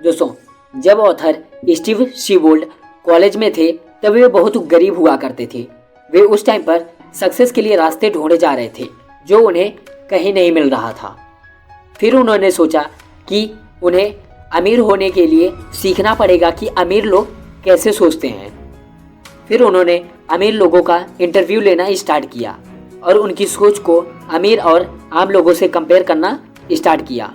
दोस्तों, जब author Steve Siebold college में थे तब वे बहुत गरीब हुआ करते थे। वे उस टाइम पर सक्सेस के लिए रास्ते ढूंढे जा रहे थे जो उन्हें कहीं नहीं मिल रहा था। फिर उन्होंने सोचा कि उन्हें अमीर होने के लिए सीखना पड़ेगा कि अमीर लोग कैसे सोचते हैं। फिर उन्होंने अमीर लोगों का इंटरव्यू लेना स्टार्ट किया और उनकी सोच को अमीर और आम लोगों से कंपेयर करना स्टार्ट किया।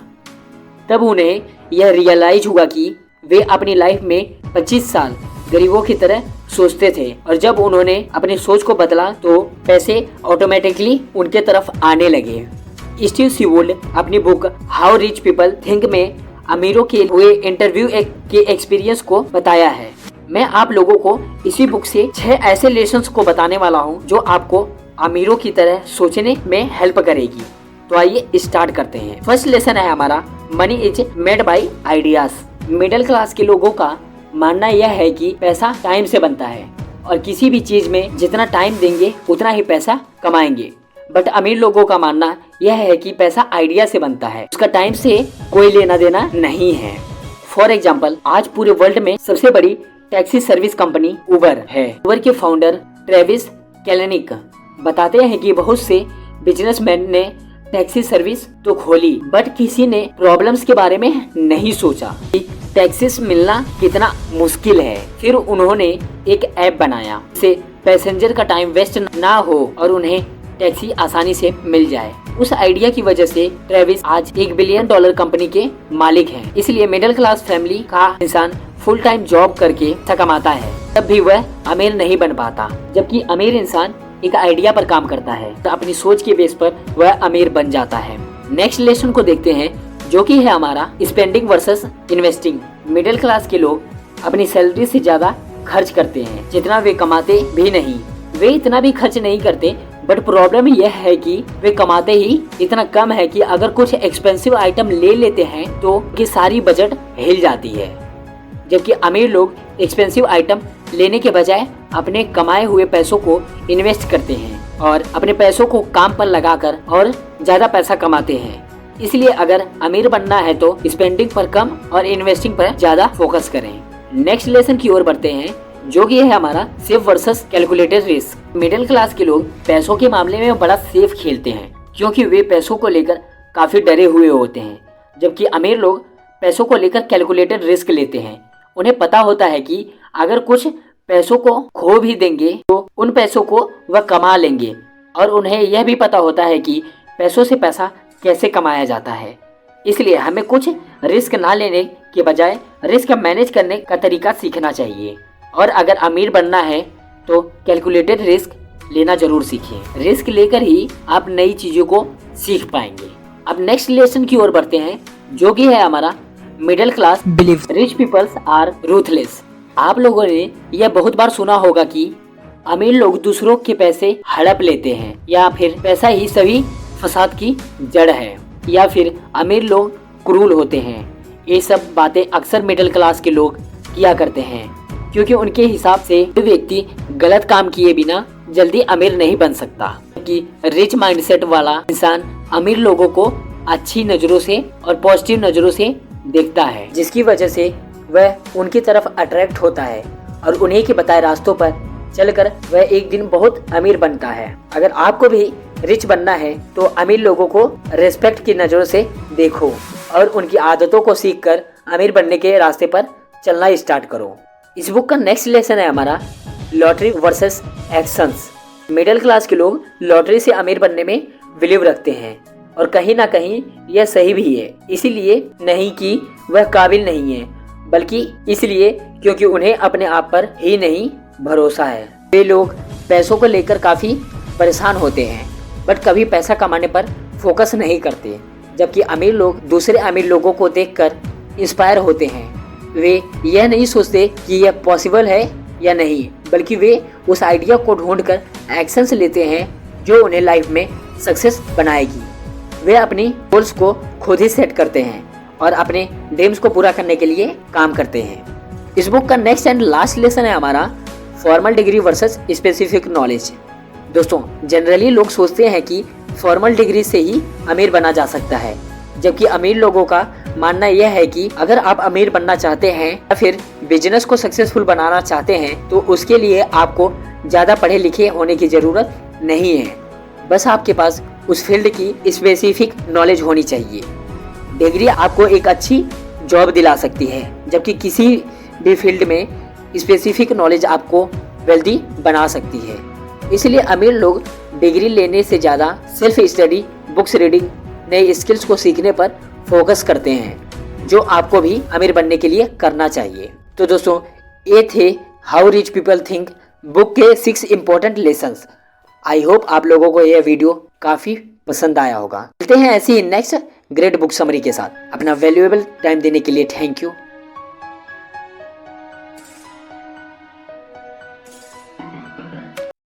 तब उन्हें यह रियलाइज हुआ कि वे अपनी लाइफ में 25 साल गरीबों की तरह सोचते थे और जब उन्होंने अपनी सोच को बदला तो पैसे ऑटोमेटिकली उनके तरफ आने लगे। स्टीव सीबोल्ड अपनी book how rich people think में अमीरों के हुए इंटरव्यू के एक्सपीरियंस को बताया है। मैं आप लोगों को इसी बुक से 6 ऐसे लेसन्स को बताने वाला हूँ जो आपको अमीरों की तरह सोचने में हेल्प करेगी। तो आइए स्टार्ट करते हैं। फर्स्ट लेसन है हमारा money is made by ideas. Middle class के लोगों का मानना यह है कि पैसा टाइम से बनता है और किसी भी चीज में जितना टाइम देंगे उतना ही पैसा कमाएंगे। बट अमीर लोगों का मानना यह है कि पैसा आइडिया से बनता है, उसका टाइम से कोई लेना देना नहीं है। फॉर एग्जाम्पल, आज पूरे वर्ल्ड में सबसे बड़ी टैक्सी सर्विस कंपनी उबर है। उबर के फाउंडर ट्रेविस कैलेनिक बताते हैं कि बहुत से बिजनेसमैन ने टैक्सी सर्विस तो खोली बट किसी ने प्रॉब्लम्स के बारे में नहीं सोचा कि टैक्सीज मिलना कितना मुश्किल है। फिर उन्होंने एक ऐप बनाया जिससे पैसेंजर का टाइम वेस्ट ना हो और उन्हें टैक्सी आसानी से मिल जाए। उस आइडिया की वजह से ट्रेविस आज $1 बिलियन कंपनी के मालिक हैं। इसलिए मिडिल क्लास फैमिली का इंसान फुल टाइम जॉब करके पैसा कमाता है तब भी वह अमीर नहीं बन पाता, जबकि अमीर इंसान एक आइडिया पर काम करता है तो अपनी सोच के बेस पर वह अमीर बन जाता है। नेक्स्ट लेसन को देखते हैं जो कि है हमारा spending versus investing. Middle class के लोग अपनी सैलरी से ज्यादा खर्च करते हैं जितना वे कमाते भी नहीं। वे इतना भी खर्च नहीं करते बट प्रॉब्लम यह है कि वे कमाते ही इतना कम है कि अगर कुछ एक्सपेंसिव आइटम ले लेते हैं तो उनकी सारी बजट हिल जाती है। जबकि अमीर लोग एक्सपेंसिव आइटम लेने के बजाय अपने कमाए हुए पैसों को इन्वेस्ट करते हैं और अपने पैसों को काम पर लगाकर और ज्यादा पैसा कमाते हैं। इसलिए अगर अमीर बनना है तो स्पेंडिंग पर कम और इन्वेस्टिंग पर ज्यादा फोकस करें। नेक्स्ट लेसन की ओर बढ़ते हैं जो कि है हमारा safe versus calculated risk. Middle class के लोग पैसों के मामले में बड़ा सेफ खेलते हैं क्योंकि वे पैसों को लेकर काफी डरे हुए होते हैं, जबकि अमीर लोग पैसों को लेकर कैलकुलेटेड रिस्क लेते हैं। उन्हें पता होता है कि अगर कुछ पैसों को खो भी देंगे तो उन पैसों को वह कमा लेंगे और उन्हें यह भी पता होता है कि पैसों से पैसा कैसे कमाया जाता है। इसलिए हमें कुछ रिस्क ना लेने के बजाय रिस्क मैनेज करने का तरीका सीखना चाहिए और अगर अमीर बनना है तो कैलकुलेटेड रिस्क लेना जरूर सीखिए। रिस्क लेकर ही आप नई चीजों को सीख पाएंगे। अब नेक्स्ट लेसन की ओर बढ़ते हैं जो कि है हमारा middle class believe rich peoples are ruthless. आप लोगों ने यह बहुत बार सुना होगा कि अमीर लोग दूसरों के पैसे हड़प लेते हैं या फिर पैसा ही सभी फसाद की जड़ है या फिर अमीर लोग क्रूर होते हैं। ये सब बातें अक्सर मिडिल क्लास के लोग किया करते हैं क्योंकि उनके हिसाब से कोई व्यक्ति गलत काम किए बिना जल्दी अमीर नहीं बन सकता। कि रिच माइंडसेट वाला इंसान अमीर लोगों को अच्छी नजरों से और पॉजिटिव नजरों से देखता है जिसकी वजह से वह उनकी तरफ अट्रैक्ट होता है और उन्हीं के बताए रास्तों पर चलकर वह एक दिन बहुत अमीर बनता है। अगर आपको भी रिच बनना है तो अमीर लोगों को रेस्पेक्ट की नजरों से देखो और उनकी आदतों को सीखकर अमीर बनने के रास्ते पर चलना स्टार्ट करो। इस बुक का नेक्स्ट लेसन है हमारा lottery versus actions. Middle class के लोग लॉटरी से अमीर बनने में बिलीव रखते हैं और कहीं ना कहीं यह सही भी है। इसीलिए नहीं कि वह काबिल नहीं है बल्कि इसलिए क्योंकि उन्हें अपने आप पर ही नहीं भरोसा है। वे लोग पैसों को लेकर काफी परेशान होते हैं बट कभी पैसा कमाने पर फोकस नहीं करते, जबकि अमीर लोग दूसरे अमीर लोगों को देखकर इंस्पायर होते हैं। वे यह नहीं सोचते कि यह पॉसिबल है या नहीं, बल्कि वे उस आइडिया को ढूंढकर एक्शंस लेते हैं जो उन्हें लाइफ में सक्सेस बनाएगी। वे अपनी गोल्स को खुद ही सेट करते हैं और अपने ड्रीम्स को पूरा करने के लिए काम करते हैं। इस बुक का नेक्स्ट एंड लास्ट लेसन है हमारा formal degree versus specific knowledge. दोस्तों, जनरली लोग सोचते हैं कि फॉर्मल डिग्री से ही अमीर बना जा सकता है, जबकि अमीर लोगों का मानना यह है कि अगर आप अमीर बनना चाहते हैं या फिर बिजनेस को सक्सेसफुल बनाना चाहते हैं तो उसके लिए आपको ज़्यादा पढ़े लिखे होने की ज़रूरत नहीं है। बस आपके पास उस फील्ड की स्पेसिफिक नॉलेज होनी चाहिए। डिग्री आपको एक अच्छी जॉब दिला सकती है, जबकि किसी भी फील्ड में स्पेसिफिक नॉलेज आपको वेल्दी बना सकती है। इसलिए अमीर लोग डिग्री लेने से ज़्यादा सेल्फ स्टडी, बुक्स रीडिंग, नए स्किल्स को सीखने पर फोकस करते हैं, जो आपको भी अमीर बनने के लिए करना चाहिए। तो दोस्तों, ये थे how rich people think book के 6 इम्पोर्टेंट लेसन्स। आई होप आप लोगों को यह वीडियो काफ़ी पसंद आया होगा। मिलते हैं ऐसी ही नेक्स्ट ग्रेट बुक समरी के साथ। अपना वैल्यूएबल टाइम देने के लिए थैंक यू।